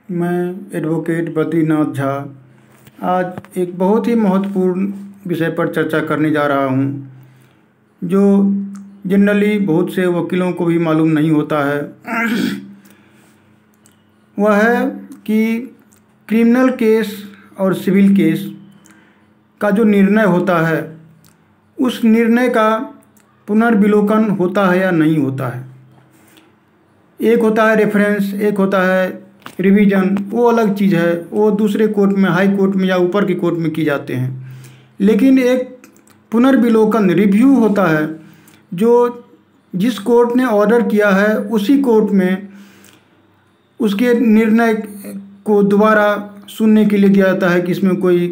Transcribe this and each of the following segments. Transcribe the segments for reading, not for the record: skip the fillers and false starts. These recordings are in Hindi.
मैं एडवोकेट बद्रीनाथ झा आज एक बहुत ही महत्वपूर्ण विषय पर चर्चा करने जा रहा हूँ, जो जनरली बहुत से वकीलों को भी मालूम नहीं होता है। वह है कि क्रिमिनल केस और सिविल केस का जो निर्णय होता है, उस निर्णय का पुनर्विलोकन होता है या नहीं होता है। एक होता है रेफरेंस, एक होता है रिवीजन, वो अलग चीज़ है, वो दूसरे कोर्ट में, हाई कोर्ट में या ऊपर की कोर्ट में की जाते हैं। लेकिन एक पुनर्विलोकन रिव्यू होता है, जो जिस कोर्ट ने ऑर्डर किया है उसी कोर्ट में उसके निर्णय को दोबारा सुनने के लिए दिया जाता है कि इसमें कोई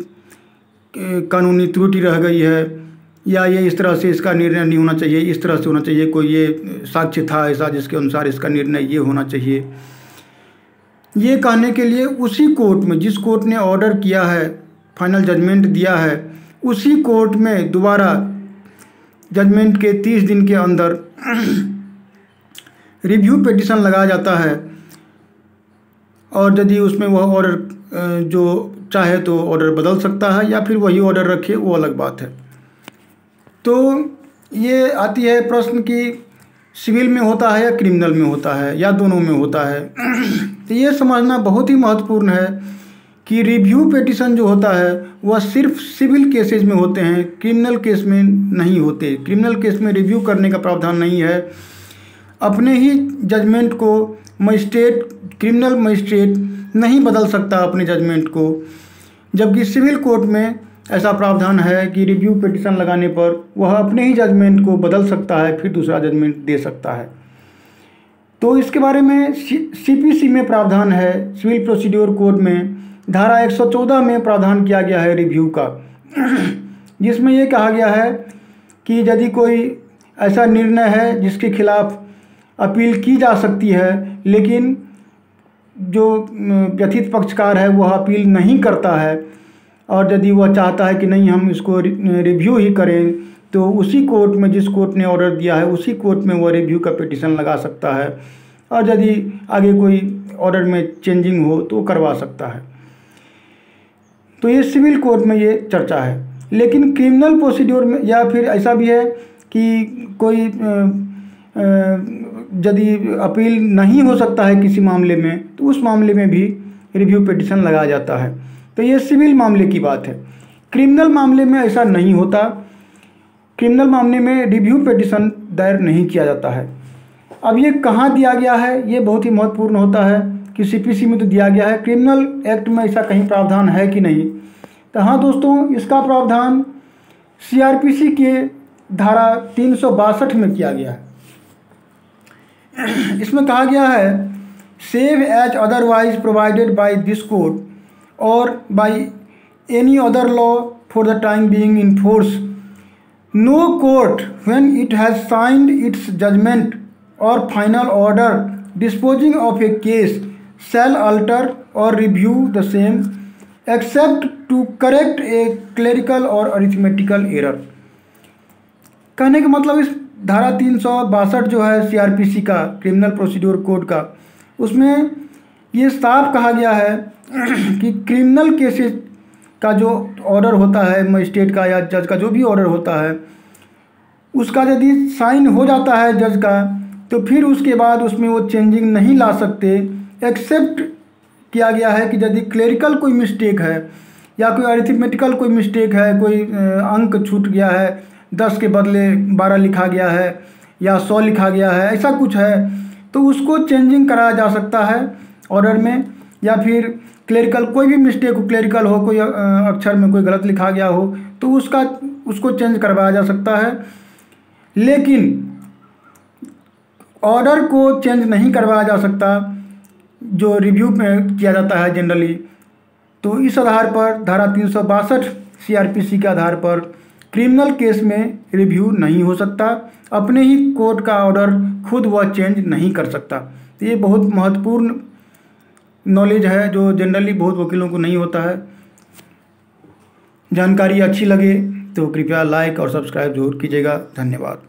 कानूनी त्रुटि रह गई है, या ये इस तरह से इसका निर्णय नहीं होना चाहिए, इस तरह से होना चाहिए, कोई ये साक्ष्य था ऐसा जिसके अनुसार इसका निर्णय ये होना चाहिए। ये कहने के लिए उसी कोर्ट में, जिस कोर्ट ने ऑर्डर किया है, फाइनल जजमेंट दिया है, उसी कोर्ट में दोबारा जजमेंट के 30 दिन के अंदर रिव्यू पिटीशन लगाया जाता है। और यदि उसमें वह ऑर्डर जो चाहे तो ऑर्डर बदल सकता है, या फिर वही ऑर्डर रखे, वो अलग बात है। तो ये आती है प्रश्न कि सिविल में होता है या क्रिमिनल में होता है या दोनों में होता है। तो ये समझना बहुत ही महत्वपूर्ण है कि रिव्यू पिटीशन जो होता है वह सिर्फ सिविल केसेस में होते हैं, क्रिमिनल केस में नहीं होते। क्रिमिनल केस में रिव्यू करने का प्रावधान नहीं है। अपने ही जजमेंट को मजिस्ट्रेट, क्रिमिनल मजिस्ट्रेट नहीं बदल सकता अपने जजमेंट को, जबकि सिविल कोर्ट में ऐसा प्रावधान है कि रिव्यू पिटीशन लगाने पर वह अपने ही जजमेंट को बदल सकता है, फिर दूसरा जजमेंट दे सकता है। तो इसके बारे में सीपीसी में प्रावधान है, सिविल प्रोसीड्योर कोड में धारा 114 में प्रावधान किया गया है रिव्यू का, जिसमें ये कहा गया है कि यदि कोई ऐसा निर्णय है जिसके खिलाफ अपील की जा सकती है, लेकिन जो व्यथित पक्षकार है वह अपील नहीं करता है, और यदि वह चाहता है कि नहीं हम इसको रिव्यू ही करें, तो उसी कोर्ट में, जिस कोर्ट ने ऑर्डर दिया है, उसी कोर्ट में वह रिव्यू का पिटीशन लगा सकता है। और यदि आगे कोई ऑर्डर में चेंजिंग हो तो करवा सकता है। तो ये सिविल कोर्ट में ये चर्चा है। लेकिन क्रिमिनल प्रोसीड्योर में, या फिर ऐसा भी है कि कोई यदि अपील नहीं हो सकता है किसी मामले में, तो उस मामले में भी रिव्यू पिटीशन लगाया जाता है। तो ये सिविल मामले की बात है। क्रिमिनल मामले में ऐसा नहीं होता। क्रिमिनल मामले में रिव्यू पिटीशन दायर नहीं किया जाता है। अब ये कहाँ दिया गया है, ये बहुत ही महत्वपूर्ण होता है कि सीपीसी में तो दिया गया है, क्रिमिनल एक्ट में ऐसा कहीं प्रावधान है कि नहीं। तो हाँ दोस्तों, इसका प्रावधान सीआरपीसी के धारा 362 में किया गया है। इसमें कहा गया है, save as otherwise provided by this code or by any other law for the time being in force, no court when it has signed its judgment or final order disposing of a case shall alter or review the same except to correct a clerical or arithmetical error। कहने का मतलब इस धारा 362 जो है सीआरपीसी का, क्रिमिनल प्रोसीड्योर कोड का, उसमें ये साफ कहा गया है कि क्रिमिनल केसेस का जो ऑर्डर होता है, मजिस्ट्रेट का या जज का जो भी ऑर्डर होता है, उसका यदि साइन हो जाता है जज का, तो फिर उसके बाद उसमें वो चेंजिंग नहीं ला सकते। एक्सेप्ट किया गया है कि यदि क्लेरिकल कोई मिस्टेक है या कोई अरिथमेटिकल कोई मिस्टेक है, कोई अंक छूट गया है, 10 के बदले 12 लिखा गया है या 100 लिखा गया है, ऐसा कुछ है, तो उसको चेंजिंग कराया जा सकता है ऑर्डर में। या फिर क्लेरिकल कोई भी मिस्टेक हो, क्लेरिकल हो, कोई अक्षर में कोई गलत लिखा गया हो, तो उसको चेंज करवाया जा सकता है। लेकिन ऑर्डर को चेंज नहीं करवाया जा सकता जो रिव्यू में किया जाता है जनरली। तो इस आधार पर धारा 362 सीआरपीसी के आधार पर क्रिमिनल केस में रिव्यू नहीं हो सकता। अपने ही कोर्ट का ऑर्डर खुद वह चेंज नहीं कर सकता। तो ये बहुत महत्वपूर्ण नॉलेज है जो जनरली बहुत वकीलों को नहीं होता है। जानकारी अच्छी लगे तो कृपया लाइक और सब्सक्राइब जरूर कीजिएगा। धन्यवाद।